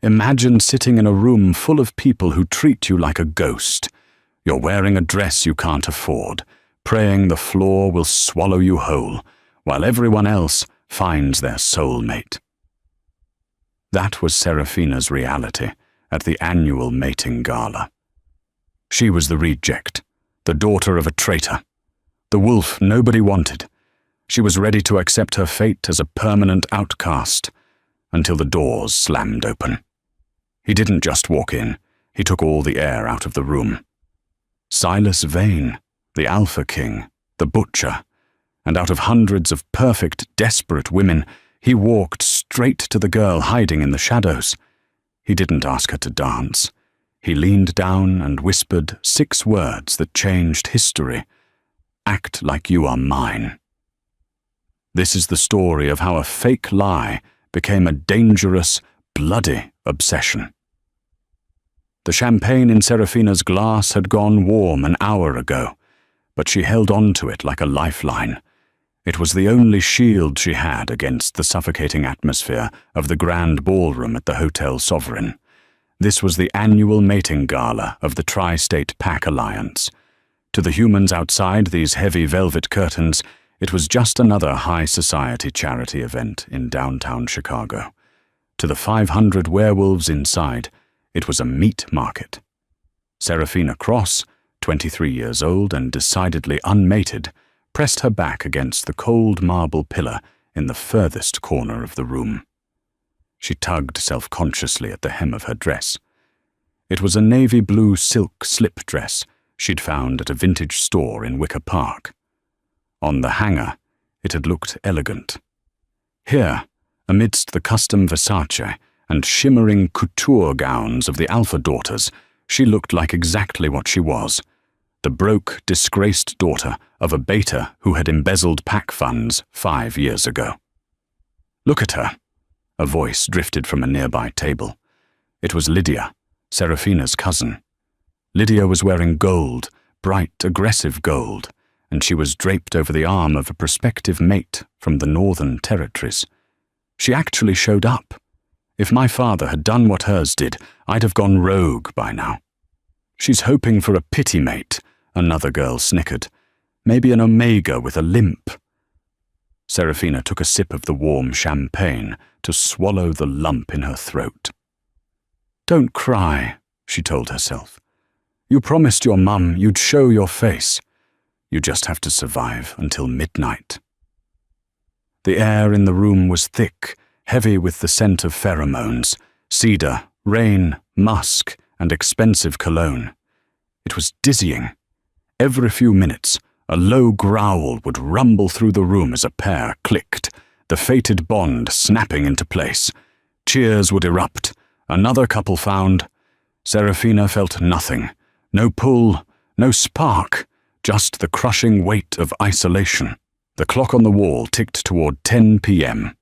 Imagine sitting in a room full of people who treat you like a ghost. You're wearing a dress you can't afford, praying the floor will swallow you whole, while everyone else finds their soulmate. That was Serafina's reality at the annual mating gala. She was the reject, the daughter of a traitor, the wolf nobody wanted. She was ready to accept her fate as a permanent outcast until the doors slammed open. He didn't just walk in, he took all the air out of the room. Silas Vane, the Alpha King, the butcher, and out of hundreds of perfect, desperate women, he walked straight to the girl hiding in the shadows. He didn't ask her to dance. He leaned down and whispered 6 words that changed history. Act like you are mine. This is the story of how a fake lie became a dangerous, bloody obsession. The champagne in Serafina's glass had gone warm an hour ago, but she held on to it like a lifeline. It was the only shield she had against the suffocating atmosphere of the grand ballroom at the Hotel Sovereign. This was the annual mating gala of the Tri-State Pack Alliance. To the humans outside these heavy velvet curtains, it was just another high society charity event in downtown Chicago. To the 500 werewolves inside, it was a meat market. Serafina Cross, 23 years old and decidedly unmated, pressed her back against the cold marble pillar in the furthest corner of the room. She tugged self-consciously at the hem of her dress. It was a navy blue silk slip dress she'd found at a vintage store in Wicker Park. On the hanger, it had looked elegant. Here, amidst the custom Versace and shimmering couture gowns of the Alpha daughters, she looked like exactly what she was, the broke, disgraced daughter of a beta who had embezzled pack funds 5 years ago. Look at her, a voice drifted from a nearby table. It was Lydia, Serafina's cousin. Lydia was wearing gold, bright, aggressive gold, and she was draped over the arm of a prospective mate from the Northern Territories. She actually showed up. If my father had done what hers did, I'd have gone rogue by now. She's hoping for a pity mate, another girl snickered. Maybe an Omega with a limp. Serafina took a sip of the warm champagne to swallow the lump in her throat. Don't cry, she told herself. You promised your mum you'd show your face. You just have to survive until midnight. The air in the room was thick, heavy with the scent of pheromones, cedar, rain, musk, and expensive cologne. It was dizzying. Every few minutes, a low growl would rumble through the room as a pair clicked, the fated bond snapping into place. Cheers would erupt. Another couple found. Serafina felt nothing. No pull, no spark, just the crushing weight of isolation. The clock on the wall ticked toward 10 p.m.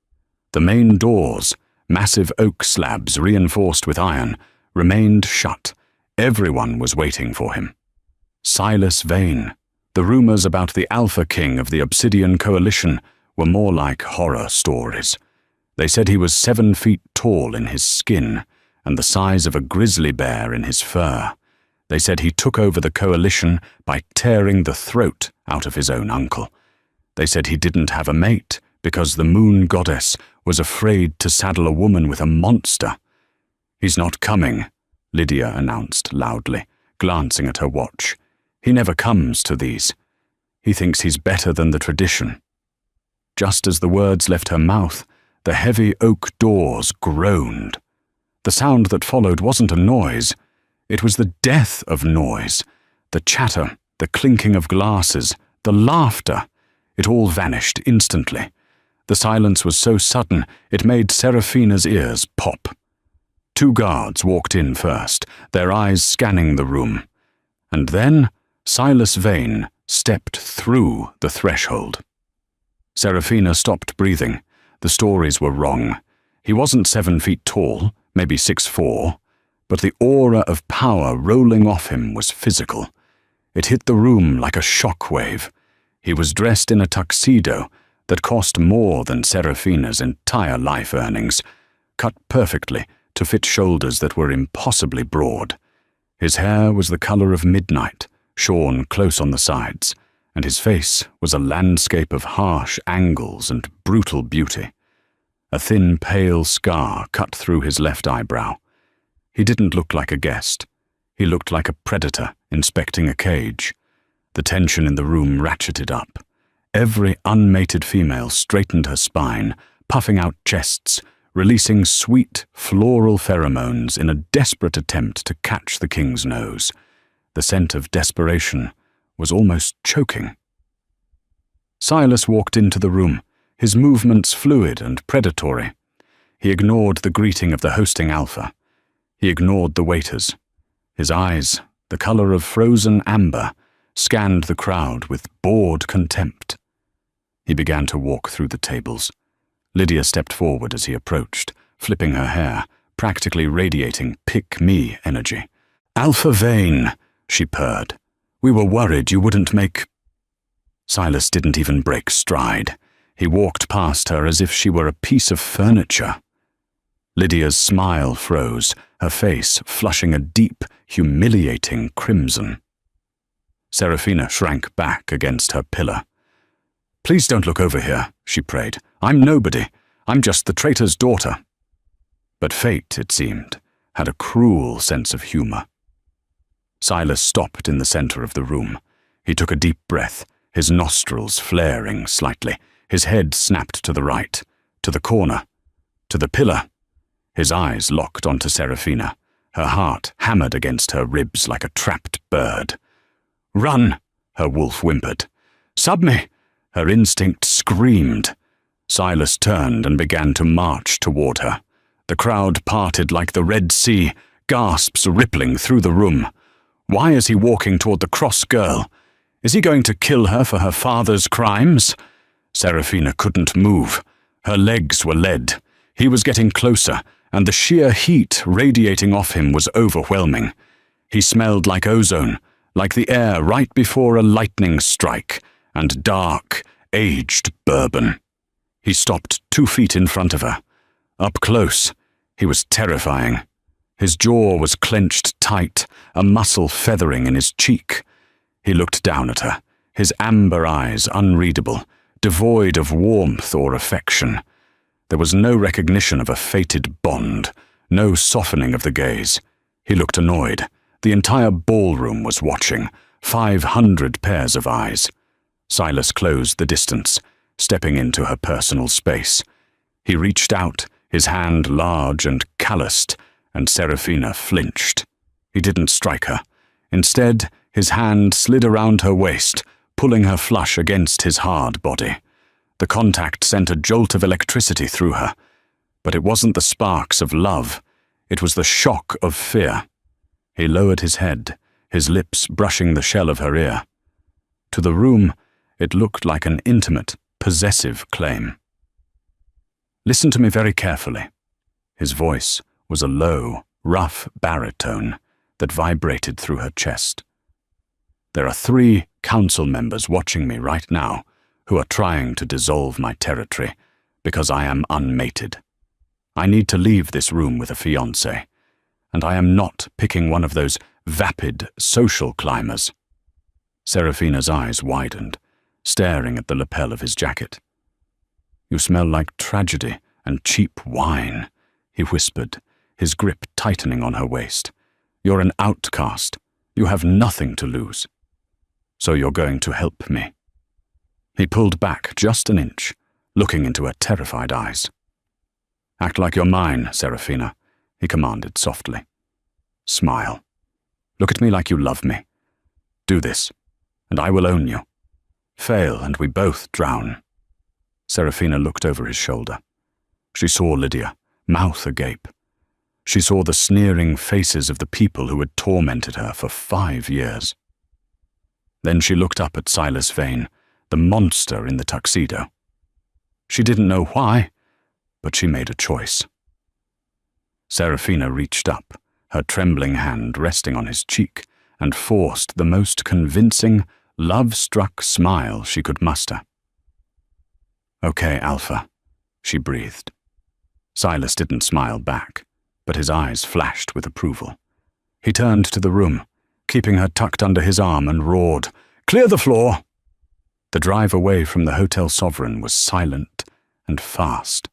The main doors, massive oak slabs reinforced with iron, remained shut. Everyone was waiting for him. Silas Vane. The rumors about the Alpha King of the Obsidian Coalition were more like horror stories. They said he was 7 feet tall in his skin and the size of a grizzly bear in his fur. They said he took over the coalition by tearing the throat out of his own uncle. They said he didn't have a mate because the moon goddess was afraid to saddle a woman with a monster. He's not coming, Lydia announced loudly, glancing at her watch. He never comes to these. He thinks he's better than the tradition. Just as the words left her mouth, the heavy oak doors groaned. The sound that followed wasn't a noise. It was the death of noise. The chatter, the clinking of glasses, the laughter. It all vanished instantly. The silence was so sudden, it made Serafina's ears pop. 2 guards walked in first, their eyes scanning the room. And then Silas Vane stepped through the threshold. Serafina stopped breathing. The stories were wrong. He wasn't 7 feet tall, maybe 6'4", but the aura of power rolling off him was physical. It hit the room like a shockwave. He was dressed in a tuxedo that cost more than Serafina's entire life earnings, cut perfectly to fit shoulders that were impossibly broad. His hair was the color of midnight, shorn close on the sides, and his face was a landscape of harsh angles and brutal beauty. A thin, pale scar cut through his left eyebrow. He didn't look like a guest. He looked like a predator inspecting a cage. The tension in the room ratcheted up. Every unmated female straightened her spine, puffing out chests, releasing sweet, floral pheromones in a desperate attempt to catch the king's nose. The scent of desperation was almost choking. Silas walked into the room, his movements fluid and predatory. He ignored the greeting of the hosting alpha. He ignored the waiters. His eyes, the color of frozen amber, scanned the crowd with bored contempt. He began to walk through the tables. Lydia stepped forward as he approached, flipping her hair, practically radiating pick-me energy. "Alpha Vane," she purred. "We were worried you wouldn't make—" Silas didn't even break stride. He walked past her as if she were a piece of furniture. Lydia's smile froze, her face flushing a deep, humiliating crimson. Serafina shrank back against her pillar. "Please don't look over here," she prayed. "I'm nobody. I'm just the traitor's daughter." But fate, it seemed, had a cruel sense of humor. Silas stopped in the center of the room. He took a deep breath, his nostrils flaring slightly. His head snapped to the right, to the corner, to the pillar. His eyes locked onto Serafina. Her heart hammered against her ribs like a trapped bird. "Run!" her wolf whimpered. "Sub me!" her instinct screamed. Silas turned and began to march toward her. The crowd parted like the Red Sea, gasps rippling through the room. Why is he walking toward the cross girl? Is he going to kill her for her father's crimes? Serafina couldn't move. Her legs were lead. He was getting closer, and the sheer heat radiating off him was overwhelming. He smelled like ozone, like the air right before a lightning strike, and dark, aged bourbon. He stopped 2 feet in front of her. Up close, he was terrifying. His jaw was clenched tight, a muscle feathering in his cheek. He looked down at her, his amber eyes unreadable, devoid of warmth or affection. There was no recognition of a fated bond, no softening of the gaze. He looked annoyed. The entire ballroom was watching, 500 pairs of eyes. Silas closed the distance, stepping into her personal space. He reached out, his hand large and calloused, and Serafina flinched. He didn't strike her. Instead, his hand slid around her waist, pulling her flush against his hard body. The contact sent a jolt of electricity through her. But it wasn't the sparks of love. It was the shock of fear. He lowered his head, his lips brushing the shell of her ear. To the room, it looked like an intimate, possessive claim. "Listen to me very carefully." His voice was a low, rough baritone that vibrated through her chest. "There are 3 council members watching me right now who are trying to dissolve my territory because I am unmated. I need to leave this room with a fiancé, and I am not picking one of those vapid social climbers." Serafina's eyes widened, staring at the lapel of his jacket. "You smell like tragedy and cheap wine," he whispered, his grip tightening on her waist. "You're an outcast. You have nothing to lose. So you're going to help me." He pulled back just an inch, looking into her terrified eyes. "Act like you're mine, Serafina," he commanded softly. "Smile. Look at me like you love me. Do this, and I will own you. Fail, and we both drown." Serafina looked over his shoulder. She saw Lydia, mouth agape. She saw the sneering faces of the people who had tormented her for 5 years. Then she looked up at Silas Vane, the monster in the tuxedo. She didn't know why, but she made a choice. Serafina reached up, her trembling hand resting on his cheek, and forced the most convincing, love-struck smile she could muster. "Okay, Alpha," she breathed. Silas didn't smile back. but his eyes flashed with approval. He turned to the room, keeping her tucked under his arm, and roared, "Clear the floor!" The drive away from the Hotel Sovereign was silent and fast.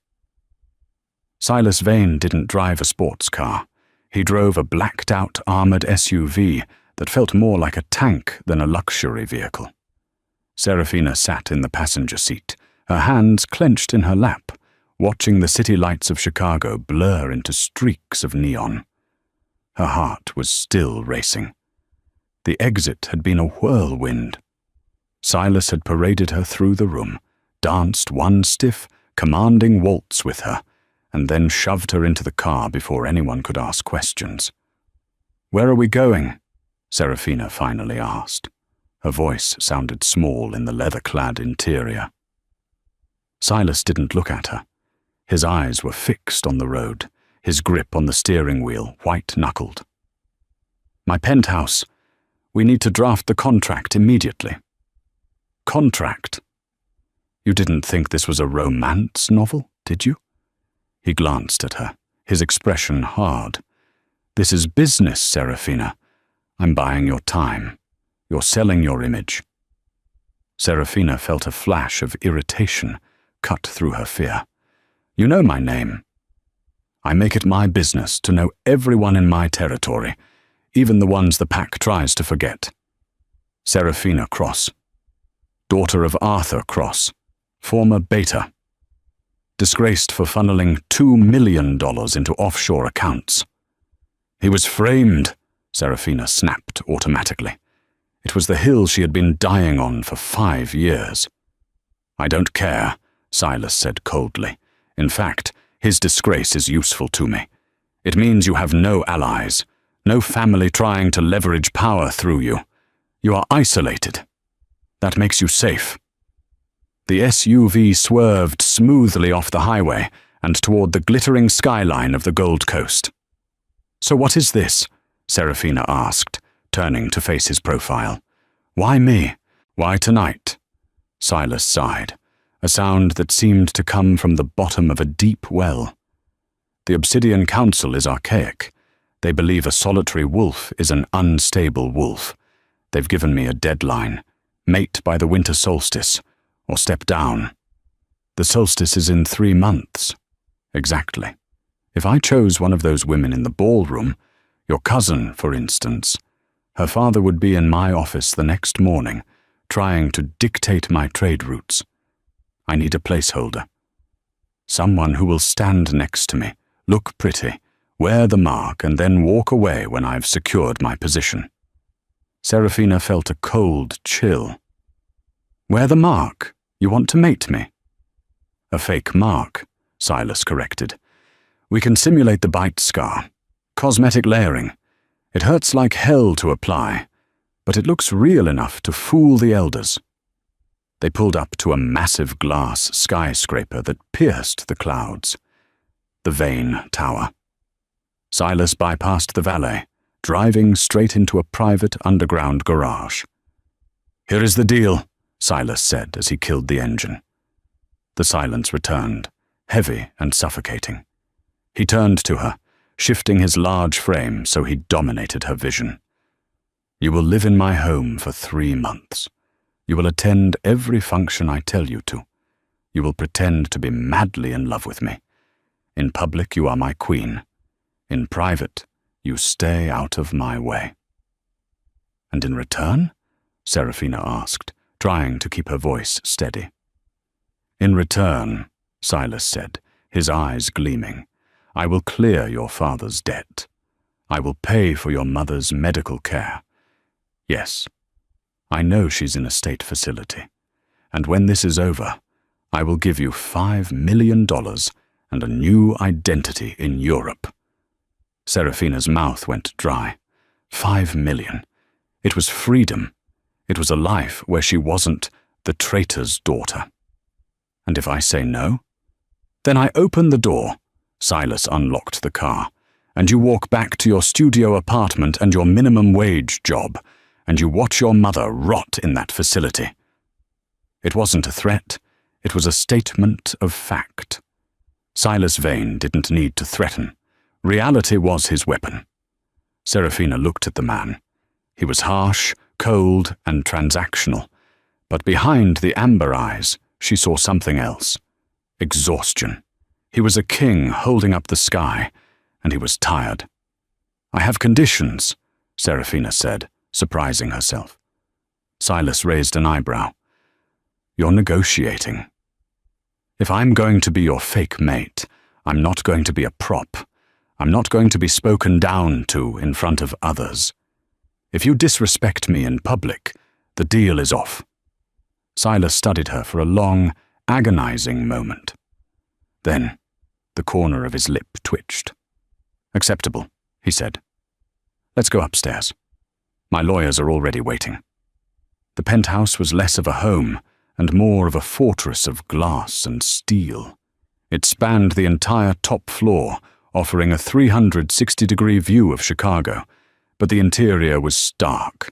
Silas Vane didn't drive a sports car. He drove a blacked-out armored SUV that felt more like a tank than a luxury vehicle. Serafina sat in the passenger seat, her hands clenched in her lap, watching the city lights of Chicago blur into streaks of neon. Her heart was still racing. The exit had been a whirlwind. Silas had paraded her through the room, danced one stiff, commanding waltz with her, and then shoved her into the car before anyone could ask questions. "Where are we going?" Serafina finally asked. Her voice sounded small in the leather-clad interior. Silas didn't look at her. His eyes were fixed on the road, his grip on the steering wheel white-knuckled. "My penthouse. We need to draft the contract immediately." "Contract? You didn't think this was a romance novel, did you?" He glanced at her, his expression hard. "This is business, Serafina. I'm buying your time. You're selling your image." Serafina felt a flash of irritation cut through her fear. "You know my name. I make it my business to know everyone in my territory, even the ones the pack tries to forget. Serafina Cross, daughter of Arthur Cross, former Beta, disgraced for funneling $2 million into offshore accounts." "He was framed," Serafina snapped automatically. It was the hill she had been dying on for 5 years. "I don't care," Silas said coldly. "In fact, his disgrace is useful to me. It means you have no allies, no family trying to leverage power through you. You are isolated. That makes you safe." The SUV swerved smoothly off the highway and toward the glittering skyline of the Gold Coast. "So what is this?" Serafina asked, turning to face his profile. "Why me? Why tonight?" Silas sighed, a sound that seemed to come from the bottom of a deep well. "The Obsidian Council is archaic. They believe a solitary wolf is an unstable wolf. They've given me a deadline. Mate by the winter solstice, or step down. The solstice is in 3 months. Exactly. If I chose one of those women in the ballroom, your cousin, for instance, her father would be in my office the next morning, trying to dictate my trade routes. I need a placeholder. Someone who will stand next to me, look pretty, wear the mark, and then walk away when I've secured my position." Serafina felt a cold chill. "Wear the mark? You want to mate me?" "A fake mark," Silas corrected. "We can simulate the bite scar. Cosmetic layering. It hurts like hell to apply, but it looks real enough to fool the elders." They pulled up to a massive glass skyscraper that pierced the clouds. The Vane Tower. Silas bypassed the valet, driving straight into a private underground garage. "Here is the deal," Silas said as he killed the engine. The silence returned, heavy and suffocating. He turned to her, shifting his large frame so he dominated her vision. "You will live in my home for 3 months. You will attend every function I tell you to. You will pretend to be madly in love with me. In public, you are my queen. In private, you stay out of my way." "And in return?" Serafina asked, trying to keep her voice steady. "In return," Silas said, his eyes gleaming, "I will clear your father's debt. I will pay for your mother's medical care. Yes, I know she's in a state facility, and when this is over, I will give you $5 million and a new identity in Europe." Serafina's mouth went dry. 5 million. It was freedom. It was a life where she wasn't the traitor's daughter. "And if I say no?" "Then I open the door." Silas unlocked the car. "And you walk back to your studio apartment and your minimum wage job, and you watch your mother rot in that facility." It wasn't a threat. It was a statement of fact. Silas Vane didn't need to threaten. Reality was his weapon. Serafina looked at the man. He was harsh, cold, and transactional, but behind the amber eyes, she saw something else. Exhaustion. He was a king holding up the sky, and he was tired. "I have conditions," Serafina said, surprising herself. Silas raised an eyebrow. "You're negotiating." "If I'm going to be your fake mate, I'm not going to be a prop. I'm not going to be spoken down to in front of others. If you disrespect me in public, the deal is off." Silas studied her for a long, agonizing moment. Then, the corner of his lip twitched. "Acceptable," he said. "Let's go upstairs. My lawyers are already waiting." The penthouse was less of a home and more of a fortress of glass and steel. It spanned the entire top floor, offering a 360-degree view of Chicago, but the interior was stark.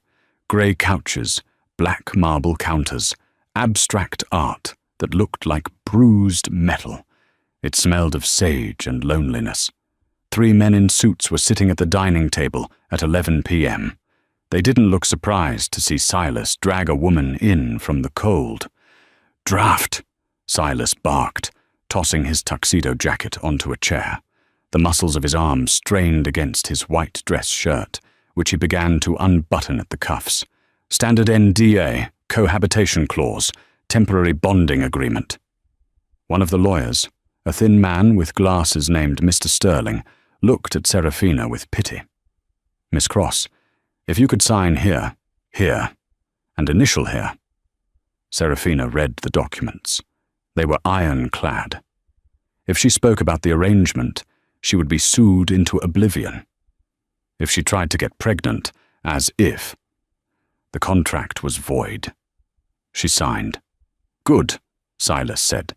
Grey couches, black marble counters, abstract art that looked like bruised metal. It smelled of sage and loneliness. 3 men in suits were sitting at the dining table at 11 p.m. They didn't look surprised to see Silas drag a woman in from the cold. "Draft," Silas barked, tossing his tuxedo jacket onto a chair. The muscles of his arms strained against his white dress shirt, which he began to unbutton at the cuffs. "Standard NDA, cohabitation clause, temporary bonding agreement." One of the lawyers, a thin man with glasses named Mr. Sterling, looked at Serafina with pity. "Miss Cross, if you could sign here, here, and initial here." Serafina read the documents. They were ironclad. If she spoke about the arrangement, she would be sued into oblivion. If she tried to get pregnant, as if. The contract was void. She signed. "Good," Silas said.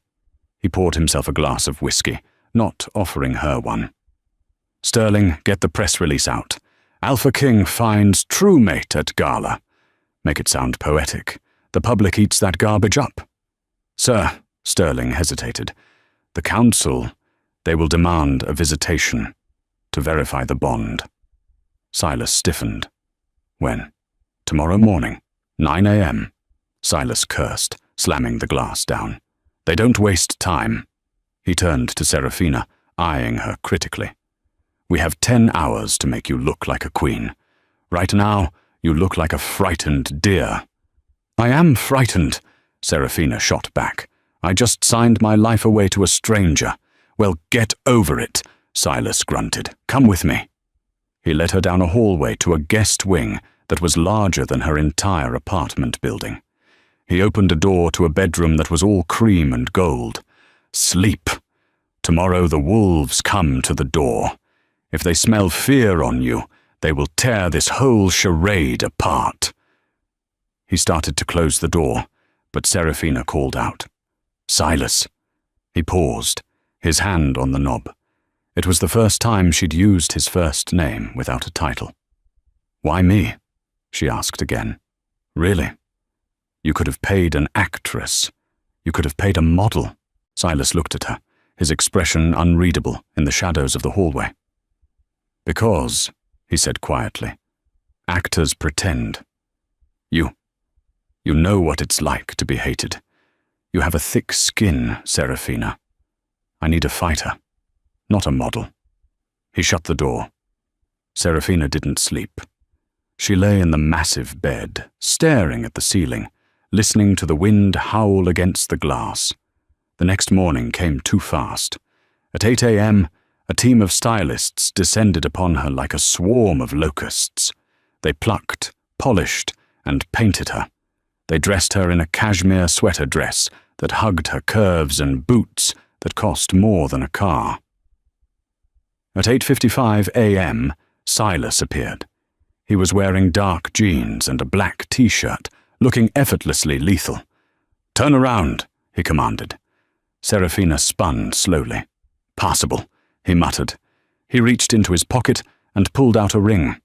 He poured himself a glass of whiskey, not offering her one. "Sterling, get the press release out. Alpha King finds true mate at gala. Make it sound poetic. The public eats that garbage up." "Sir," Sterling hesitated, "the council, they will demand a visitation to verify the bond." Silas stiffened. "When?" "Tomorrow morning, 9 a.m. Silas cursed, slamming the glass down. "They don't waste time." He turned to Serafina, eyeing her critically. "We have 10 hours to make you look like a queen. Right now, you look like a frightened deer." "I am frightened," Serafina shot back. "I just signed my life away to a stranger." "Well, get over it," Silas grunted. "Come with me." He led her down a hallway to a guest wing that was larger than her entire apartment building. He opened a door to a bedroom that was all cream and gold. "Sleep. Tomorrow the wolves come to the door. If they smell fear on you, they will tear this whole charade apart." He started to close the door, but Serafina called out, "Silas." He paused, his hand on the knob. It was the first time she'd used his first name without a title. "Why me?" she asked again. "Really? You could have paid an actress. You could have paid a model." Silas looked at her, his expression unreadable in the shadows of the hallway. "Because," he said quietly, "actors pretend. You know what it's like to be hated. You have a thick skin, Serafina. I need a fighter, not a model." He shut the door. Serafina didn't sleep. She lay in the massive bed, staring at the ceiling, listening to the wind howl against the glass. The next morning came too fast. At 8 a.m., a team of stylists descended upon her like a swarm of locusts. They plucked, polished, and painted her. They dressed her in a cashmere sweater dress that hugged her curves and boots that cost more than a car. At 8:55 a.m., Silas appeared. He was wearing dark jeans and a black t-shirt, looking effortlessly lethal. "Turn around," he commanded. Serafina spun slowly. "Passable," he muttered. He reached into his pocket and pulled out a ring.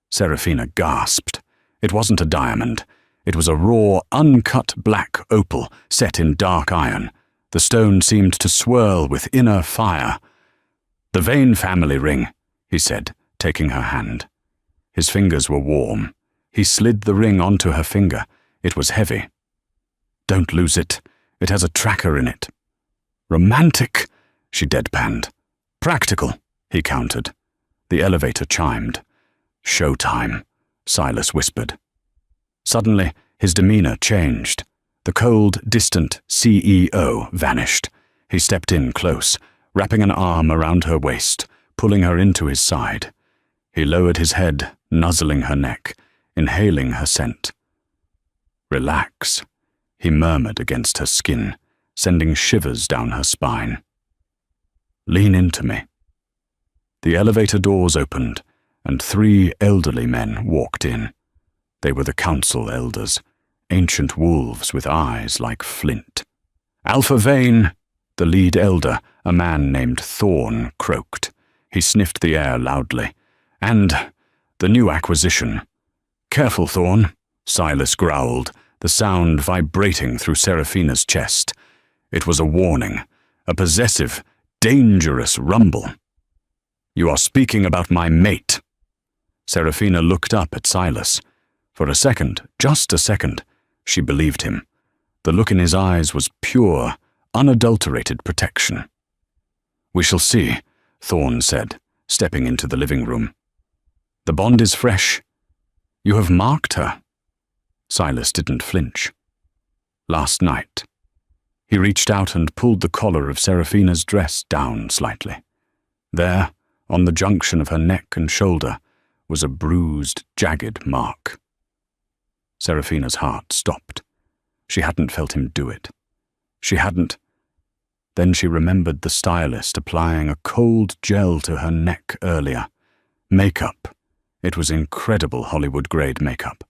Serafina gasped. It wasn't a diamond. It was a raw, uncut black opal set in dark iron. The stone seemed to swirl with inner fire. "The Vane family ring," he said, taking her hand. His fingers were warm. He slid the ring onto her finger. It was heavy. "Don't lose it. It has a tracker in it." "Romantic," she deadpanned. "Practical," he countered. The elevator chimed. "Showtime," Silas whispered. Suddenly, his demeanor changed. The cold, distant CEO vanished. He stepped in close, wrapping an arm around her waist, pulling her into his side. He lowered his head, nuzzling her neck, inhaling her scent. "Relax," he murmured against her skin, sending shivers down her spine. "Lean into me." The elevator doors opened, and 3 elderly men walked in. They were the council elders, ancient wolves with eyes like flint. "Alpha Vane," the lead elder, a man named Thorn, croaked. He sniffed the air loudly. "And the new acquisition." "Careful, Thorn," Silas growled, the sound vibrating through Seraphina's chest. It was a warning, a possessive, dangerous rumble. "You are speaking about my mate." Seraphina looked up at Silas. For a second, just a second, she believed him. The look in his eyes was pure, unadulterated protection. "We shall see," Thorn said, stepping into the living room. "The bond is fresh. You have marked her." Silas didn't flinch. "Last night." He reached out and pulled the collar of Seraphina's dress down slightly. There, on the junction of her neck and shoulder, was a bruised, jagged mark. Seraphina's heart stopped. She hadn't felt him do it. She hadn't. Then she remembered the stylist applying a cold gel to her neck earlier. Makeup. It was incredible Hollywood-grade makeup.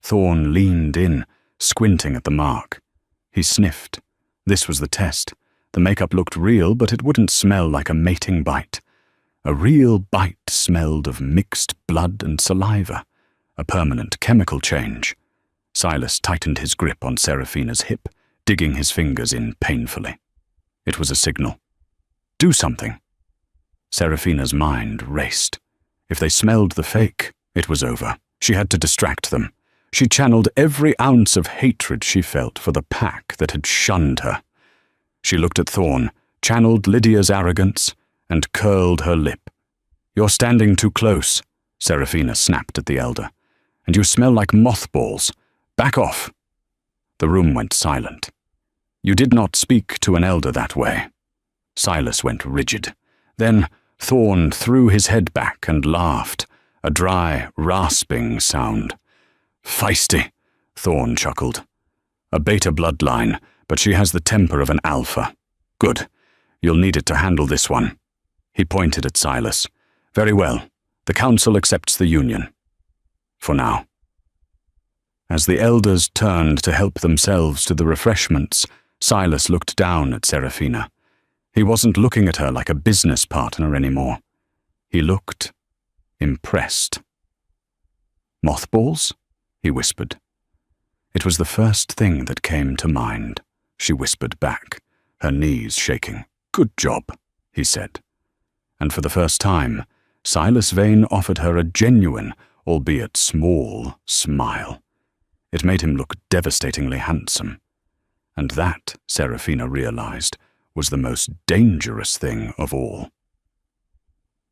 Thorn leaned in, squinting at the mark. He sniffed. This was the test. The makeup looked real, but it wouldn't smell like a mating bite. A real bite smelled of mixed blood and saliva, a permanent chemical change. Silas tightened his grip on Seraphina's hip, digging his fingers in painfully. It was a signal. Do something. Seraphina's mind raced. If they smelled the fake, it was over. She had to distract them. She channeled every ounce of hatred she felt for the pack that had shunned her. She looked at Thorn, channeled Lydia's arrogance, and curled her lip. "You're standing too close," Seraphina snapped at the elder. "And you smell like mothballs. Back off." The room went silent. "You did not speak to an elder that way." Silas went rigid. Then Thorn threw his head back and laughed, a dry, rasping sound. "Feisty," Thorn chuckled. "A beta bloodline, but she has the temper of an alpha. Good. You'll need it to handle this one." He pointed at Silas. "Very well. The council accepts the union. For now." As the elders turned to help themselves to the refreshments, Silas looked down at Seraphina. He wasn't looking at her like a business partner anymore. He looked impressed. "Mothballs?" he whispered. It was the first thing that came to mind. She whispered back, her knees shaking. "Good job," he said. And for the first time, Silas Vane offered her a genuine, albeit small, smile. It made him look devastatingly handsome. And that, Seraphina realized, was the most dangerous thing of all.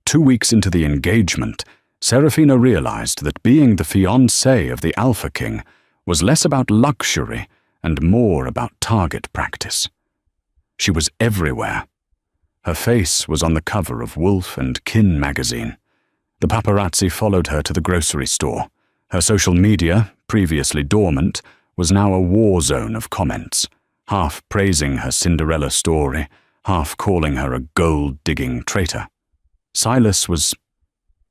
2 weeks into the engagement, Seraphina realized that being the fiancée of the Alpha King was less about luxury and more about target practice. She was everywhere. Her face was on the cover of Wolf and Kin magazine. The paparazzi followed her to the grocery store. Her social media, previously dormant, was now a war zone of comments, half praising her Cinderella story, half calling her a gold-digging traitor. Silas was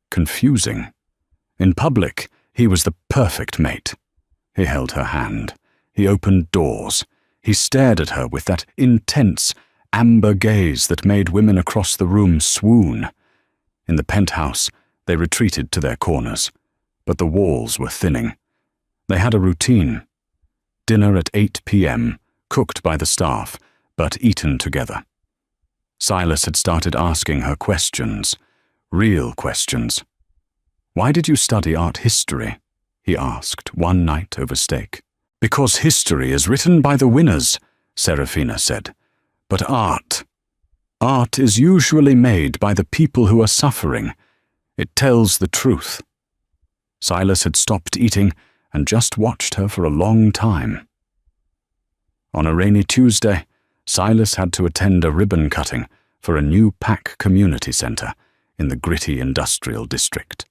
confusing. In public, he was the perfect mate. He held her hand. He opened doors. He stared at her with that intense, amber gaze that made women across the room swoon. In the penthouse, they retreated to their corners, but the walls were thinning. They had a routine. Dinner at 8 p.m., cooked by the staff, but eaten together. Silas had started asking her questions, real questions. "Why did you study art history?" he asked one night over steak. "Because history is written by the winners," Serafina said. "But art is usually made by the people who are suffering. It tells the truth." Silas had stopped eating and just watched her for a long time. On a rainy Tuesday, Silas had to attend a ribbon cutting for a new Pack community centre in the gritty industrial district.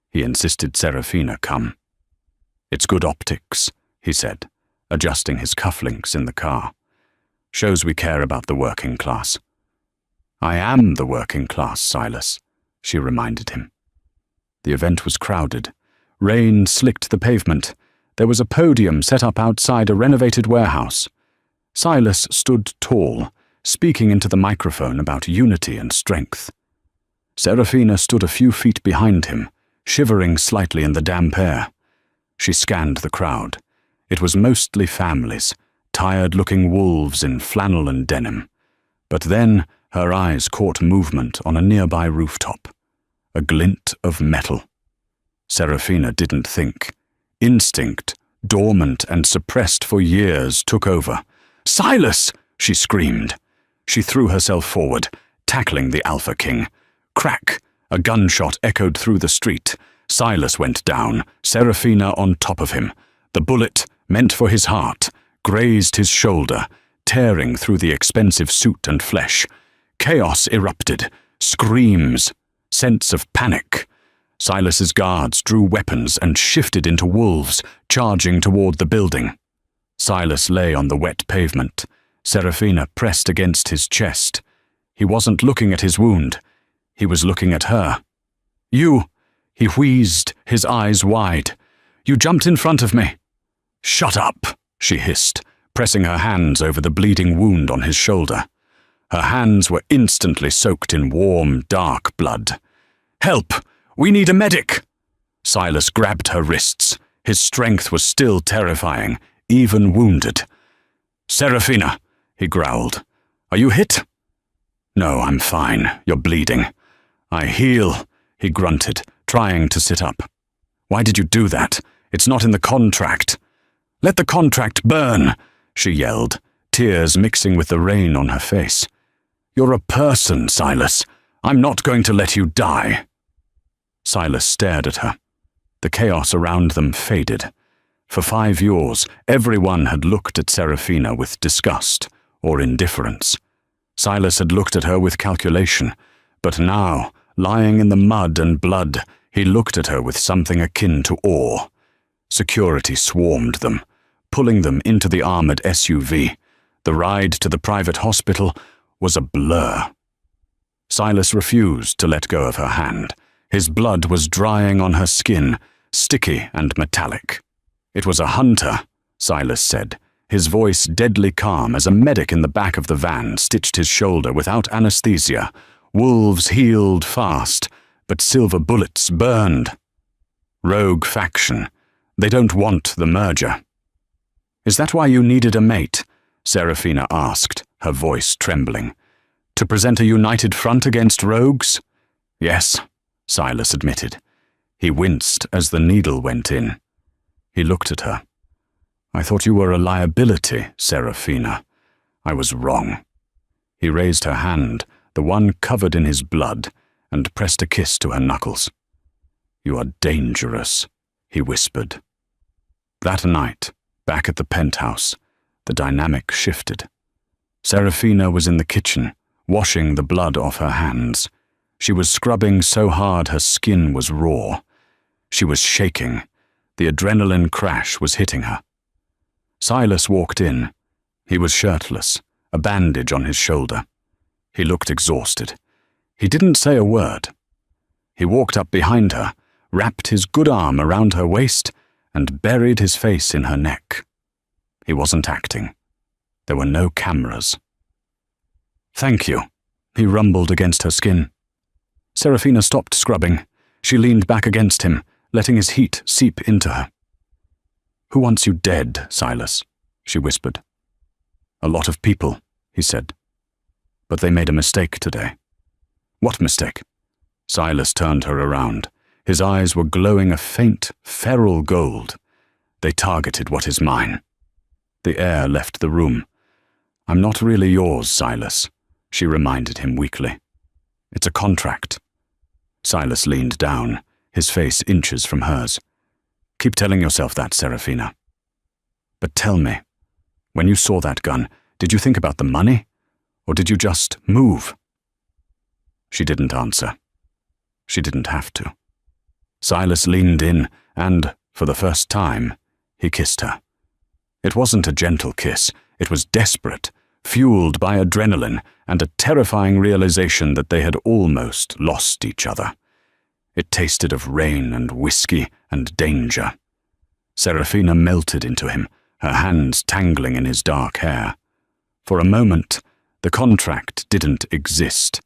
He insisted Serafina come. "It's good optics," he said, adjusting his cufflinks in the car. "Shows we care about the working class." "I am the working class, Silas," she reminded him. The event was crowded. Rain slicked the pavement. There was a podium set up outside a renovated warehouse. Silas stood tall, speaking into the microphone about unity and strength. Serafina stood a few feet behind him, shivering slightly in the damp air. She scanned the crowd. It was mostly families, tired-looking wolves in flannel and denim. But then her eyes caught movement on a nearby rooftop. A glint of metal. Serafina didn't think. Instinct, dormant and suppressed for years, took over. "Silas!" she screamed. She threw herself forward, tackling the Alpha King. Crack! A gunshot echoed through the street. Silas went down, Serafina on top of him. The bullet, meant for his heart, grazed his shoulder, tearing through the expensive suit and flesh. Chaos erupted. Screams. Sense of panic. Silas's guards drew weapons and shifted into wolves, charging toward the building. Silas lay on the wet pavement. Serafina pressed against his chest. He wasn't looking at his wound. He was looking at her. "You!" He wheezed, his eyes wide. "You jumped in front of me." "Shut up," she hissed, pressing her hands over the bleeding wound on his shoulder. Her hands were instantly soaked in warm, dark blood. "Help! We need a medic!" Silas grabbed her wrists. His strength was still terrifying, even wounded. "Serafina," he growled. "Are you hit?" "No, I'm fine. You're bleeding." "I heal," he grunted, trying to sit up. "Why did you do that? It's not in the contract." "Let the contract burn," she yelled, tears mixing with the rain on her face. "You're a person, Silas. I'm not going to let you die." Silas stared at her. The chaos around them faded. For 5 years, everyone had looked at Serafina with disgust or indifference. Silas had looked at her with calculation, but now, lying in the mud and blood, he looked at her with something akin to awe. Security swarmed them, pulling them into the armored SUV. The ride to the private hospital was a blur. Silas refused to let go of her hand. His blood was drying on her skin, sticky and metallic. "It was a hunter," Silas said, his voice deadly calm as a medic in the back of the van stitched his shoulder without anesthesia. Wolves healed fast, but silver bullets burned. "Rogue faction. They don't want the merger." "Is that why you needed a mate?" Serafina asked, her voice trembling. "To present a united front against rogues?" "Yes," Silas admitted. He winced as the needle went in. He looked at her. "I thought you were a liability, Serafina. I was wrong." He raised her hand, the one covered in his blood, and pressed a kiss to her knuckles. "You are dangerous," he whispered. That night, back at the penthouse, the dynamic shifted. Serafina was in the kitchen, washing the blood off her hands. She was scrubbing so hard her skin was raw. She was shaking. The adrenaline crash was hitting her. Silas walked in. He was shirtless, a bandage on his shoulder. He looked exhausted. He didn't say a word. He walked up behind her, wrapped his good arm around her waist, and buried his face in her neck. He wasn't acting. There were no cameras. "Thank you," he rumbled against her skin. Serafina stopped scrubbing. She leaned back against him, letting his heat seep into her. "Who wants you dead, Silas?" she whispered. "A lot of people," he said. But they made a mistake today. What mistake? Silas turned her around. His eyes were glowing a faint, feral gold. They targeted what is mine. The air left the room. I'm not really yours, Silas, she reminded him weakly. It's a contract. Silas leaned down, his face inches from hers. Keep telling yourself that, Serafina. But tell me, when you saw that gun, did you think about the money? Or did you just move? She didn't answer. She didn't have to. Silas leaned in and, for the first time, he kissed her. It wasn't a gentle kiss. It was desperate, fueled by adrenaline and a terrifying realization that they had almost lost each other. It tasted of rain and whiskey and danger. Serafina melted into him, her hands tangling in his dark hair. For a moment, the contract didn't exist.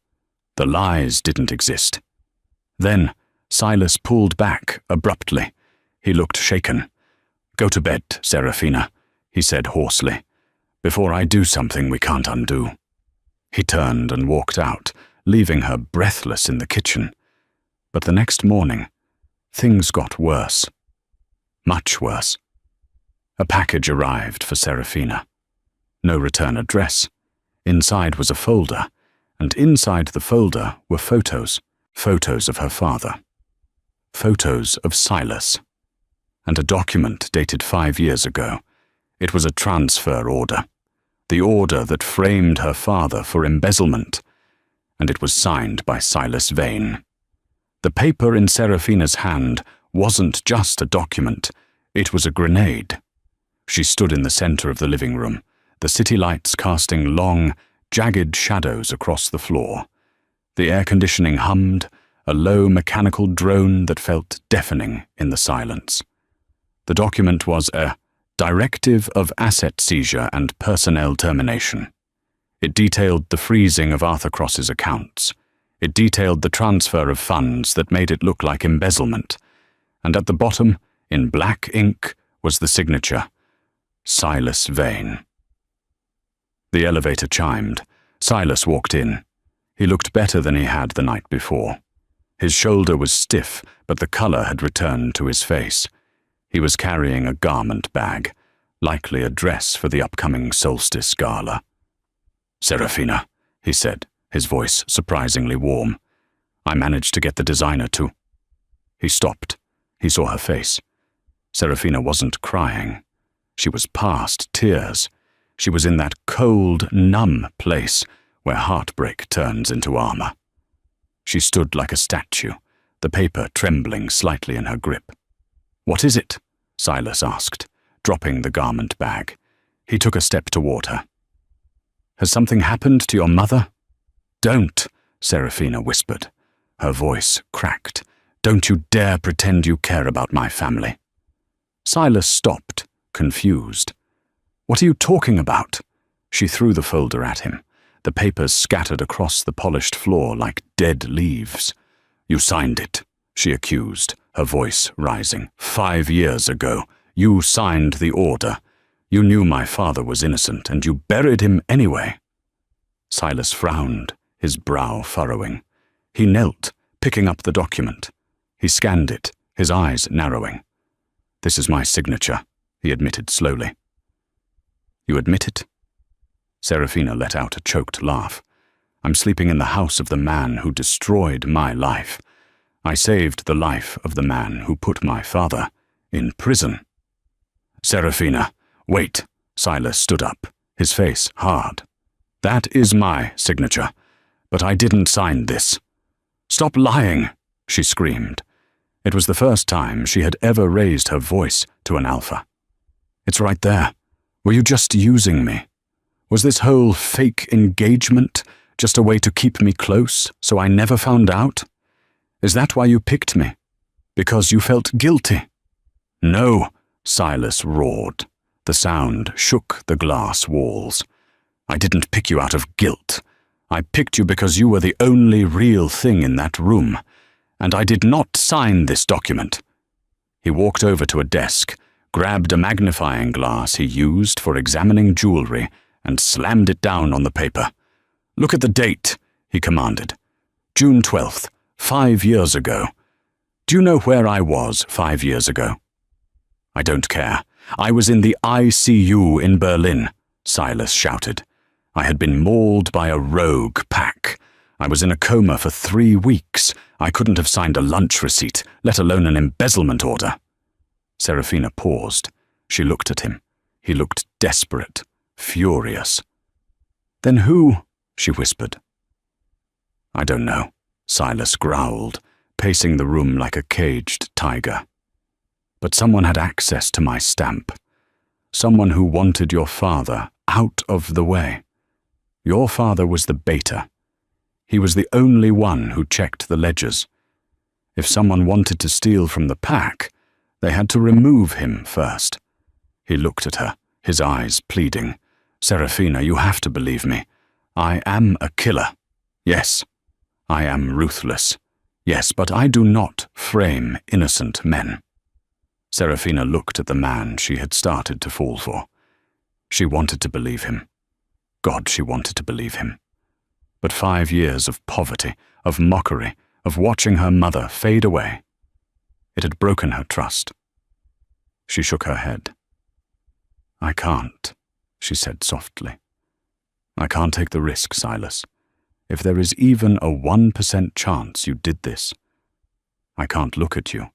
The lies didn't exist. Then, Silas pulled back abruptly. He looked shaken. Go to bed, Serafina, he said hoarsely, before I do something we can't undo. He turned and walked out, leaving her breathless in the kitchen. But the next morning, things got worse. Much worse. A package arrived for Serafina. No return address. Inside was a folder, and inside the folder were photos of her father. Photos of Silas. And a document dated 5 years ago. It was a transfer order. The order that framed her father for embezzlement. And it was signed by Silas Vane. The paper in Serafina's hand wasn't just a document. It was a grenade. She stood in the center of the living room, the city lights casting long, jagged shadows across the floor. The air conditioning hummed, a low mechanical drone that felt deafening in the silence. The document was a Directive of Asset Seizure and Personnel Termination. It detailed the freezing of Arthur Cross's accounts. It detailed the transfer of funds that made it look like embezzlement. And at the bottom, in black ink, was the signature, Silas Vane. The elevator chimed. Silas walked in. He looked better than he had the night before. His shoulder was stiff, but the color had returned to his face. He was carrying a garment bag, likely a dress for the upcoming solstice gala. Serafina, he said, his voice surprisingly warm. I managed to get the designer to... He stopped. He saw her face. Serafina wasn't crying. She was past tears. She was in that cold, numb place where heartbreak turns into armor. She stood like a statue, the paper trembling slightly in her grip. What is it? Silas asked, dropping the garment bag. He took a step toward her. Has something happened to your mother? Don't, Serafina whispered. Her voice cracked. Don't you dare pretend you care about my family. Silas stopped, confused. What are you talking about? She threw the folder at him. The papers scattered across the polished floor like dead leaves. You signed it, she accused, her voice rising. 5 years ago, you signed the order. You knew my father was innocent, and you buried him anyway. Silas frowned, his brow furrowing. He knelt, picking up the document. He scanned it, his eyes narrowing. This is my signature, he admitted slowly. You admit it? Serafina let out a choked laugh. I'm sleeping in the house of the man who destroyed my life. I saved the life of the man who put my father in prison. Serafina, wait. Silas stood up, his face hard. That is my signature, but I didn't sign this. Stop lying, she screamed. It was the first time she had ever raised her voice to an alpha. It's right there. Were you just using me? Was this whole fake engagement just a way to keep me close so I never found out? Is that why you picked me? Because you felt guilty? No, Silas roared. The sound shook the glass walls. I didn't pick you out of guilt. I picked you because you were the only real thing in that room. And I did not sign this document. He walked over to a desk, grabbed a magnifying glass he used for examining jewelry, and slammed it down on the paper. Look at the date, he commanded. June 12th, 5 years ago. Do you know where I was 5 years ago? I don't care. I was in the ICU in Berlin, Silas shouted. I had been mauled by a rogue pack. I was in a coma for 3 weeks. I couldn't have signed a lunch receipt, let alone an embezzlement order. Serafina paused. She looked at him. He looked desperate, furious. Then who? She whispered. I don't know, Silas growled, pacing the room like a caged tiger. But someone had access to my stamp. Someone who wanted your father out of the way. Your father was the beta. He was the only one who checked the ledgers. If someone wanted to steal from the pack, they had to remove him first. He looked at her, his eyes pleading. Serafina, you have to believe me. I am a killer. Yes, I am ruthless. Yes, but I do not frame innocent men. Serafina looked at the man she had started to fall for. She wanted to believe him. God, she wanted to believe him. But 5 years of poverty, of mockery, of watching her mother fade away. It had broken her trust. She shook her head. I can't, she said softly. I can't take the risk, Silas. If there is even a 1% chance you did this, I can't look at you.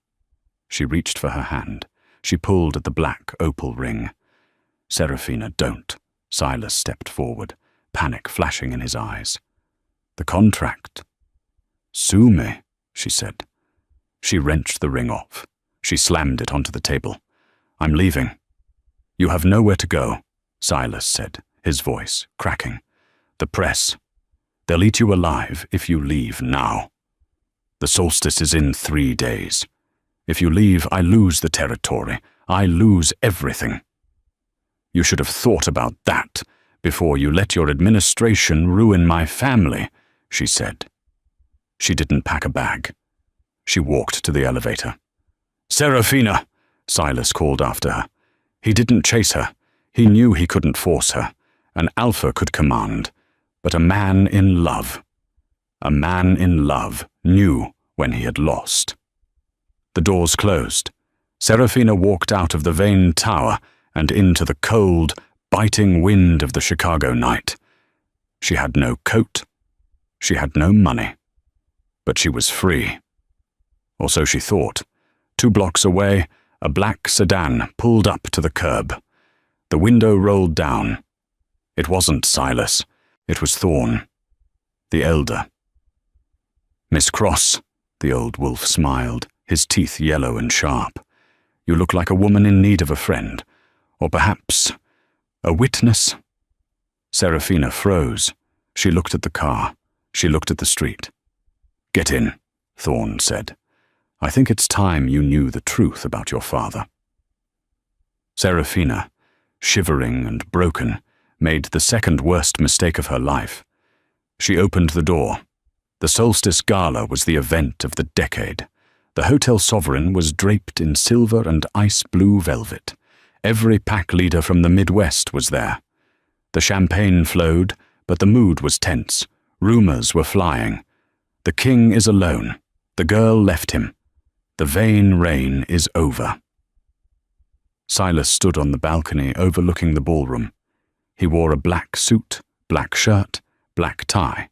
She reached for her hand. She pulled at the black opal ring. Serafina, don't. Silas stepped forward, panic flashing in his eyes. The contract. Sue me, she said. She wrenched the ring off. She slammed it onto the table. I'm leaving. You have nowhere to go, Silas said, his voice cracking. The press. They'll eat you alive if you leave now. The solstice is in 3 days. If you leave, I lose the territory. I lose everything. You should have thought about that before you let your administration ruin my family, she said. She didn't pack a bag. She walked to the elevator. Serafina, Silas called after her. He didn't chase her. He knew he couldn't force her. An alpha could command, but a man in love knew when he had lost. The doors closed. Serafina walked out of the Vane Tower and into the cold, biting wind of the Chicago night. She had no coat. She had no money. But she was free. Or so she thought. 2 blocks away, a black sedan pulled up to the curb. The window rolled down. It wasn't Silas. It was Thorne, the elder. Miss Cross, the old wolf smiled, his teeth yellow and sharp. You look like a woman in need of a friend, or perhaps a witness. Serafina froze. She looked at the car. She looked at the street. Get in, Thorne said. I think it's time you knew the truth about your father. Serafina, shivering and broken, made the second worst mistake of her life. She opened the door. The Solstice Gala was the event of the decade. The Hotel Sovereign was draped in silver and ice-blue velvet. Every pack leader from the Midwest was there. The champagne flowed, but the mood was tense. Rumors were flying. The king is alone. The girl left him. The Vane reign is over. Silas stood on the balcony overlooking the ballroom. He wore a black suit, black shirt, black tie.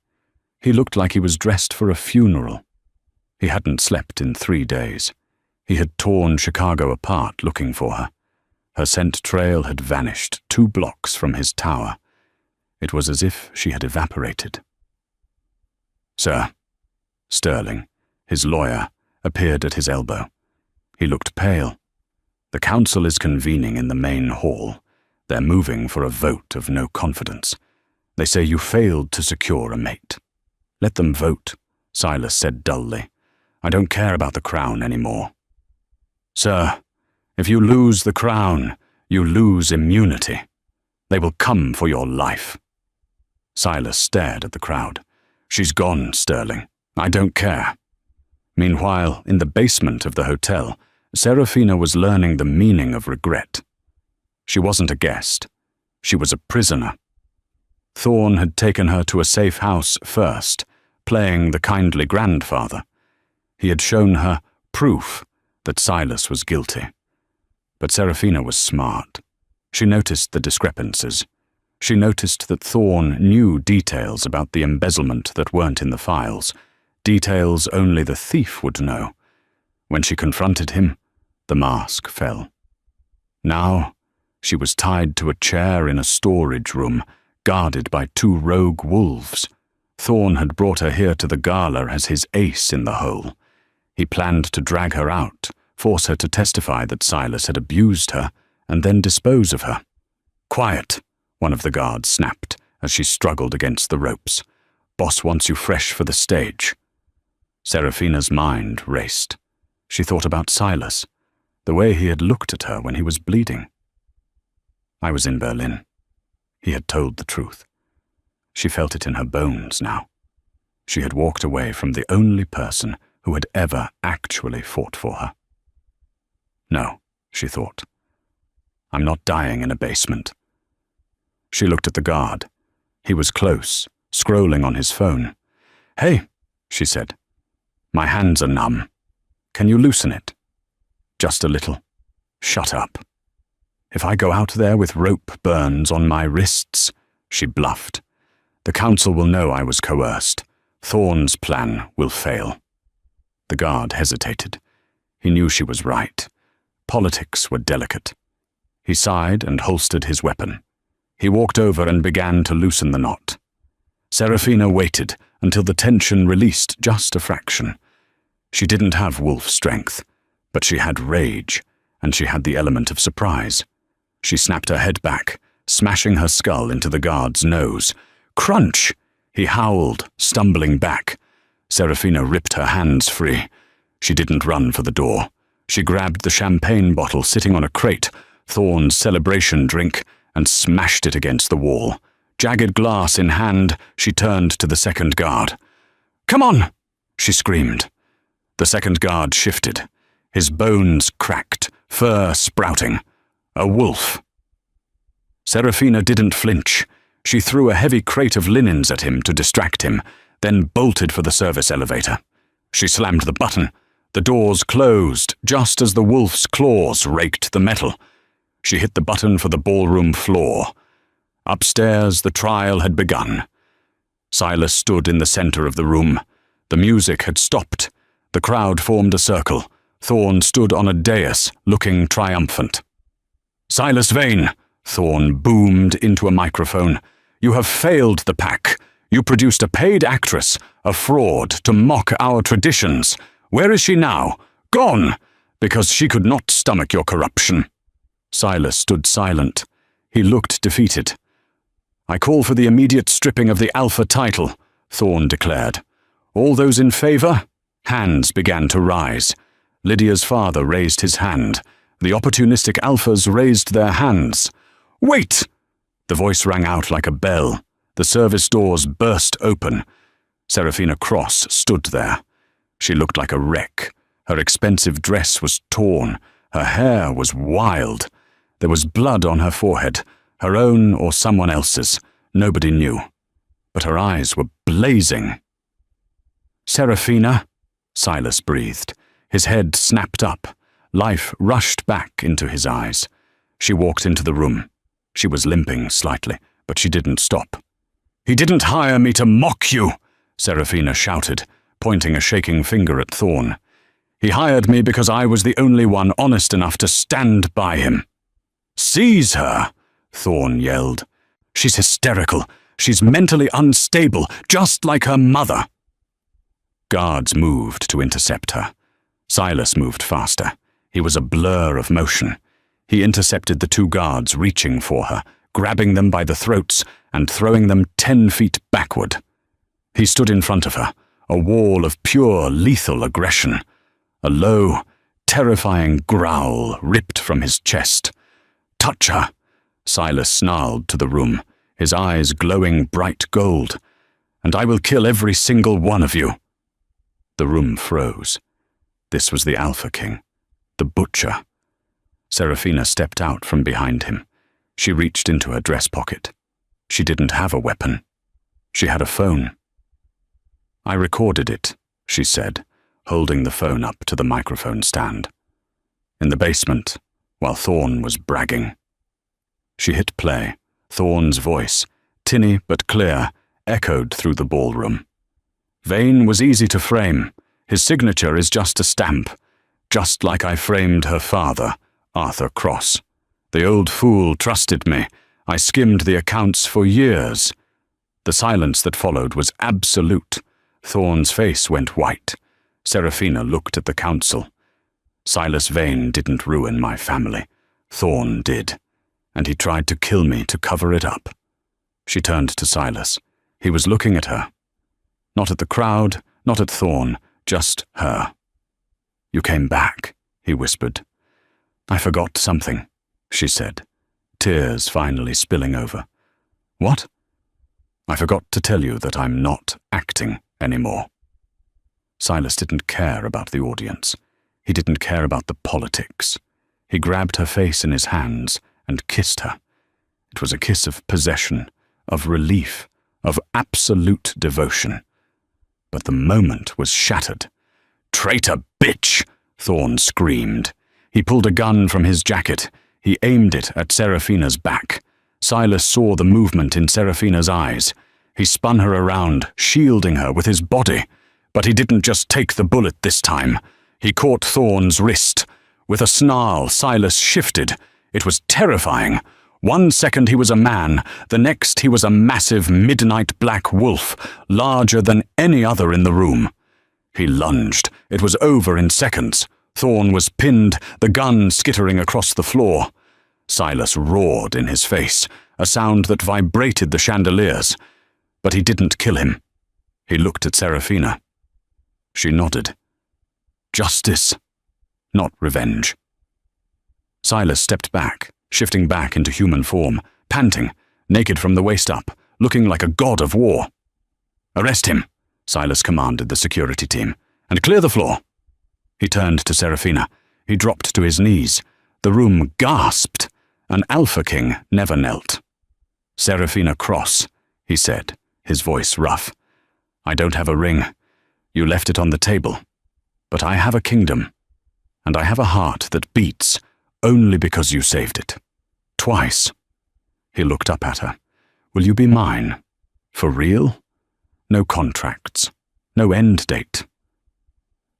He looked like he was dressed for a funeral. He hadn't slept in 3 days. He had torn Chicago apart looking for her. Her scent trail had vanished 2 blocks from his tower. It was as if she had evaporated. Sir, Sterling, his lawyer, appeared at his elbow. He looked pale. The council is convening in the main hall. They're moving for a vote of no confidence. They say you failed to secure a mate. Let them vote, Silas said dully. I don't care about the crown anymore. Sir, if you lose the crown, you lose immunity. They will come for your life. Silas stared at the crowd. She's gone, Sterling. I don't care. Meanwhile, in the basement of the hotel, Serafina was learning the meaning of regret. She wasn't a guest. She was a prisoner. Thorn had taken her to a safe house first, playing the kindly grandfather. He had shown her proof that Silas was guilty. But Seraphina was smart. She noticed the discrepancies. She noticed that Thorn knew details about the embezzlement that weren't in the files, details only the thief would know. When she confronted him, the mask fell. Now, she was tied to a chair in a storage room, guarded by 2 rogue wolves. Thorn had brought her here to the gala as his ace in the hole. He planned to drag her out, force her to testify that Silas had abused her, and then dispose of her. "Quiet," one of the guards snapped as she struggled against the ropes. "Boss wants you fresh for the stage." Seraphina's mind raced. She thought about Silas, the way he had looked at her when he was bleeding. "I was in Berlin." He had told the truth. She felt it in her bones now. She had walked away from the only person who had ever actually fought for her. "No," she thought. "I'm not dying in a basement." She looked at the guard. He was close, scrolling on his phone. "Hey," she said. "My hands are numb. Can you loosen it?" "Just a little." "Shut up." "If I go out there with rope burns on my wrists," she bluffed, "the council will know I was coerced. Thorn's plan will fail." The guard hesitated. He knew she was right. Politics were delicate. He sighed and holstered his weapon. He walked over and began to loosen the knot. Seraphina waited until the tension released just a fraction. She didn't have wolf strength, but she had rage, and she had the element of surprise. She snapped her head back, smashing her skull into the guard's nose. "Crunch!" He howled, stumbling back. Seraphina ripped her hands free. She didn't run for the door. She grabbed the champagne bottle sitting on a crate, Thorn's celebration drink, and smashed it against the wall. Jagged glass in hand, she turned to the second guard. "Come on!" she screamed. The second guard shifted. His bones cracked, fur sprouting. A wolf. Seraphina didn't flinch. She threw a heavy crate of linens at him to distract him, then bolted for the service elevator. She slammed the button. The doors closed just as the wolf's claws raked the metal. She hit the button for the ballroom floor. Upstairs, the trial had begun. Silas stood in the center of the room. The music had stopped. The crowd formed a circle. Thorn stood on a dais, looking triumphant. "Silas Vane," Thorn boomed into a microphone, "you have failed the pack. You produced a paid actress, a fraud, to mock our traditions. Where is she now? Gone! Because she could not stomach your corruption." Silas stood silent. He looked defeated. "I call for the immediate stripping of the Alpha title," Thorn declared. "All those in favor?" Hands began to rise. Lydia's father raised his hand. The opportunistic Alphas raised their hands. "Wait!" The voice rang out like a bell. The service doors burst open. Seraphina Cross stood there. She looked like a wreck. Her expensive dress was torn. Her hair was wild. There was blood on her forehead, her own or someone else's. Nobody knew. But her eyes were blazing. "Seraphina," Silas breathed. His head snapped up. Life rushed back into his eyes. She walked into the room. She was limping slightly, but she didn't stop. "He didn't hire me to mock you," Seraphina shouted, pointing a shaking finger at Thorn. "He hired me because I was the only one honest enough to stand by him." "Seize her!" Thorn yelled. "She's hysterical. She's mentally unstable, just like her mother." Guards moved to intercept her. Silas moved faster. He was a blur of motion. He intercepted the 2 guards reaching for her, grabbing them by the throats and throwing them 10 feet backward. He stood in front of her, a wall of pure lethal aggression. A low, terrifying growl ripped from his chest. "Touch her!" Silas snarled to the room, his eyes glowing bright gold. "And I will kill every single one of you." The room froze. This was the Alpha King, the butcher. Seraphina stepped out from behind him. She reached into her dress pocket. She didn't have a weapon. She had a phone. I recorded it, she said, holding the phone up to the microphone stand. In the basement, while Thorne was bragging. She hit play. Thorne's voice, tinny but clear, echoed through the ballroom. Vane was easy to frame. His signature is just a stamp, just like I framed her father, Arthur Cross. The old fool trusted me. I skimmed the accounts for years. The silence that followed was absolute. Thorne's face went white. Seraphina looked at the council. Silas Vane didn't ruin my family. Thorne did, and he tried to kill me to cover it up. She turned to Silas. He was looking at her. Not at the crowd, not at Thorne, just her. You came back, he whispered. I forgot something, she said, tears finally spilling over. What? I forgot to tell you that I'm not acting anymore. Silas didn't care about the audience. He didn't care about the politics. He grabbed her face in his hands and kissed her. It was a kiss of possession, of relief, of absolute devotion. But the moment was shattered. Traitor bitch! Thorne screamed. He pulled a gun from his jacket. He aimed it at Seraphina's back. Silas saw the movement in Seraphina's eyes. He spun her around, shielding her with his body. But he didn't just take the bullet this time. He caught Thorne's wrist. With a snarl, Silas shifted. It was terrifying. 1 second he was a man, the next he was a massive midnight black wolf, larger than any other in the room. He lunged. It was over in seconds. Thorne was pinned, the gun skittering across the floor. Silas roared in his face, a sound that vibrated the chandeliers. But he didn't kill him. He looked at Seraphina. She nodded. Justice, not revenge. Silas stepped back, shifting back into human form, panting, naked from the waist up, looking like a god of war. Arrest him, Silas commanded the security team, and clear the floor. He turned to Seraphina. He dropped to his knees. The room gasped. An Alpha King never knelt. Seraphina Cross, he said, his voice rough. I don't have a ring. You left it on the table. But I have a kingdom, and I have a heart that beats only because you saved it. Twice. He looked up at her. Will you be mine? For real? No contracts. No end date.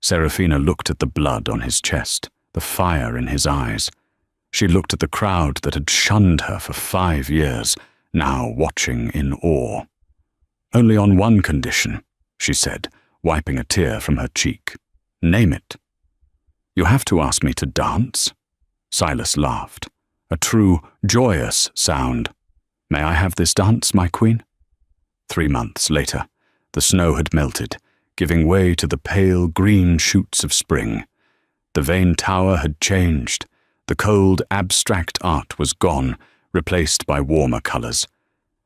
Seraphina looked at the blood on his chest, the fire in his eyes. She looked at the crowd that had shunned her for 5 years, now watching in awe. Only on one condition, she said, wiping a tear from her cheek. Name it. You have to ask me to dance? Silas laughed. A true, joyous sound. May I have this dance, my queen? 3 months later, the snow had melted, giving way to the pale green shoots of spring. The Vane Tower had changed. The cold, abstract art was gone, replaced by warmer colors.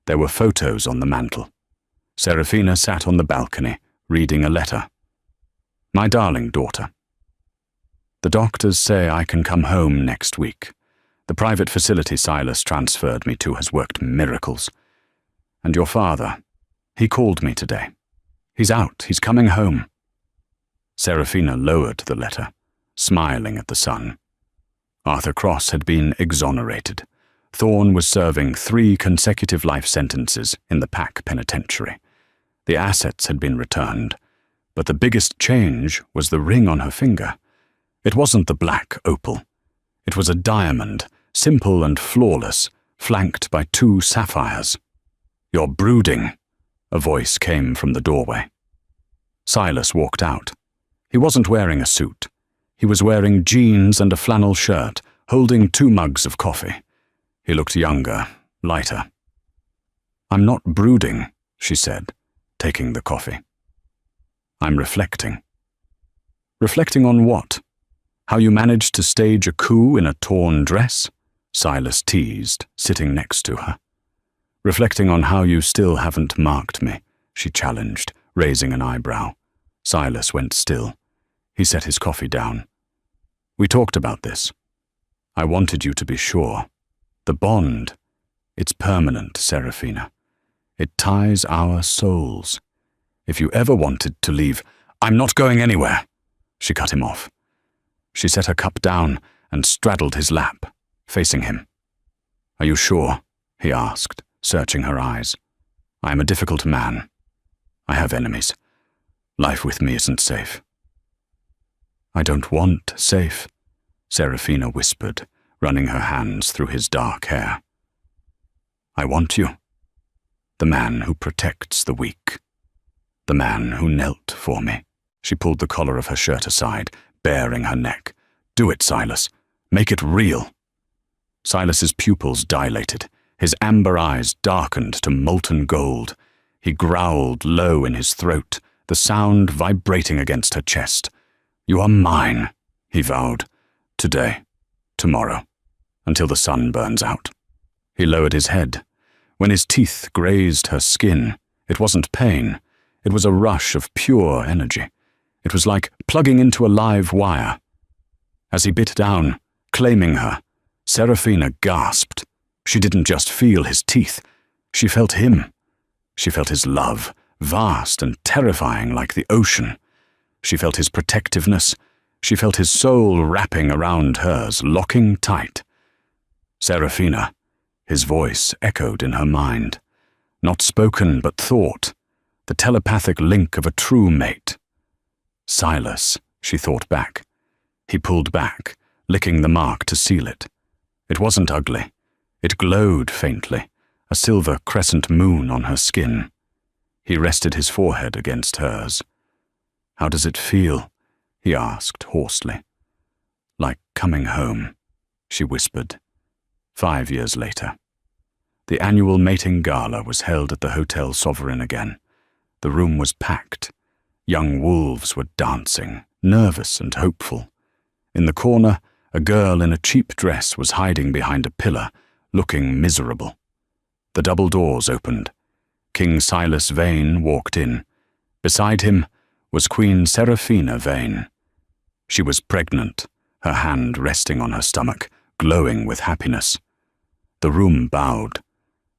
There were photos on the mantel. Seraphina sat on the balcony, reading a letter. My darling daughter. The doctors say I can come home next week. The private facility Silas transferred me to has worked miracles. And your father, he called me today. He's out, he's coming home. Seraphina lowered the letter, smiling at the sun. Arthur Cross had been exonerated. Thorne was serving 3 consecutive life sentences in the Pack Penitentiary. The assets had been returned, but the biggest change was the ring on her finger. It wasn't the black opal. It was a diamond, simple and flawless, flanked by 2 sapphires. You're brooding, a voice came from the doorway. Silas walked out. He wasn't wearing a suit. He was wearing jeans and a flannel shirt, holding 2 mugs of coffee. He looked younger, lighter. I'm not brooding, she said, taking the coffee. I'm reflecting. Reflecting on what? How you managed to stage a coup in a torn dress? Silas teased, sitting next to her. Reflecting on how you still haven't marked me, she challenged, raising an eyebrow. Silas went still. He set his coffee down. We talked about this. I wanted you to be sure. The bond, It's permanent, Seraphina. It ties our souls. If you ever wanted to leave, I'm not going anywhere, she cut him off. She set her cup down and straddled his lap, facing him. Are you sure? He asked, searching her eyes. I am a difficult man. I have enemies. Life with me isn't safe. I don't want safe, Seraphina whispered, running her hands through his dark hair. I want you. The man who protects the weak. The man who knelt for me. She pulled the collar of her shirt aside, baring her neck. Do it, Silas. Make it real. Silas's pupils dilated. His amber eyes darkened to molten gold. He growled low in his throat, the sound vibrating against her chest. You are mine, he vowed. Today, tomorrow, until the sun burns out. He lowered his head. When his teeth grazed her skin, it wasn't pain. It was a rush of pure energy. It was like plugging into a live wire. As he bit down, claiming her, Seraphina gasped. She didn't just feel his teeth. She felt him. She felt his love, vast and terrifying like the ocean. She felt his protectiveness. She felt his soul wrapping around hers, locking tight. Seraphina, his voice echoed in her mind. Not spoken, but thought. The telepathic link of a true mate. Silas, she thought back. He pulled back, licking the mark to seal it. It wasn't ugly. It glowed faintly, a silver crescent moon on her skin. He rested his forehead against hers. How does it feel? He asked hoarsely. Like coming home, she whispered. 5 years later. The annual mating gala was held at the Hotel Sovereign again. The room was packed. Young wolves were dancing, nervous and hopeful. In the corner, a girl in a cheap dress was hiding behind a pillar, looking miserable. The double doors opened. King Silas Vane walked in. Beside him was Queen Seraphina Vane. She was pregnant, her hand resting on her stomach, glowing with happiness. The room bowed,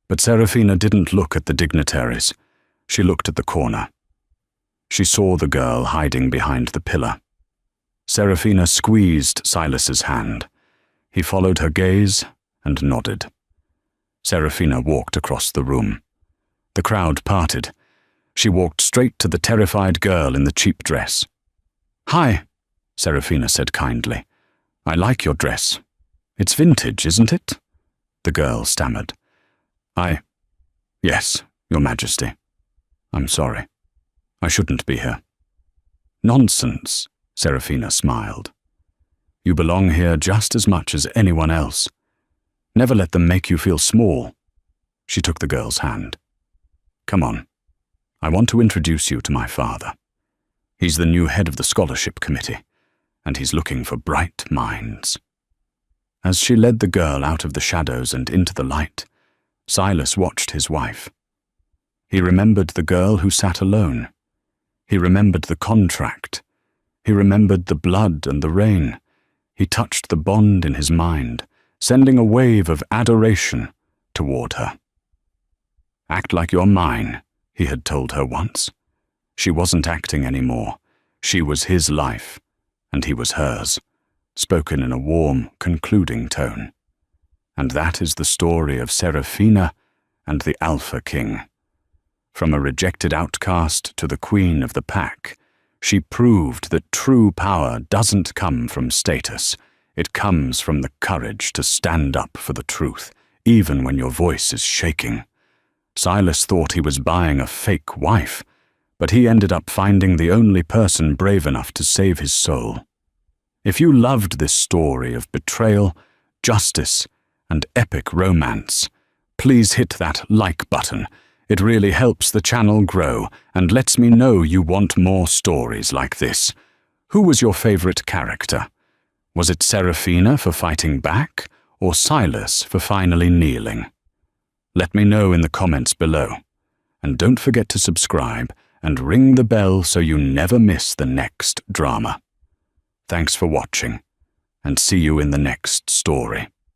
but Seraphina didn't look at the dignitaries. She looked at the corner. She saw the girl hiding behind the pillar. Seraphina squeezed Silas's hand. He followed her gaze and nodded. Seraphina walked across the room. The crowd parted. She walked straight to the terrified girl in the cheap dress. Hi, Seraphina said kindly. I like your dress. It's vintage, isn't it? The girl stammered. Yes, Your Majesty. I'm sorry. I shouldn't be here. Nonsense, Seraphina smiled. You belong here just as much as anyone else. Never let them make you feel small. She took the girl's hand. Come on. I want to introduce you to my father. He's the new head of the scholarship committee, and he's looking for bright minds. As she led the girl out of the shadows and into the light, Silas watched his wife. He remembered the girl who sat alone. He remembered the contract. He remembered the blood and the rain. He touched the bond in his mind, sending a wave of adoration toward her. Act like you're mine, he had told her once. She wasn't acting anymore. She was his life, and he was hers, spoken in a warm, concluding tone. And that is the story of Seraphina and the Alpha King. From a rejected outcast to the queen of the pack, she proved that true power doesn't come from status. It comes from the courage to stand up for the truth, even when your voice is shaking. Silas thought he was buying a fake wife, but he ended up finding the only person brave enough to save his soul. If you loved this story of betrayal, justice, and epic romance, please hit that like button. It really helps the channel grow and lets me know you want more stories like this. Who was your favorite character? Was it Seraphina for fighting back, or Silas for finally kneeling? Let me know in the comments below. And don't forget to subscribe and ring the bell so you never miss the next drama. Thanks for watching, and see you in the next story.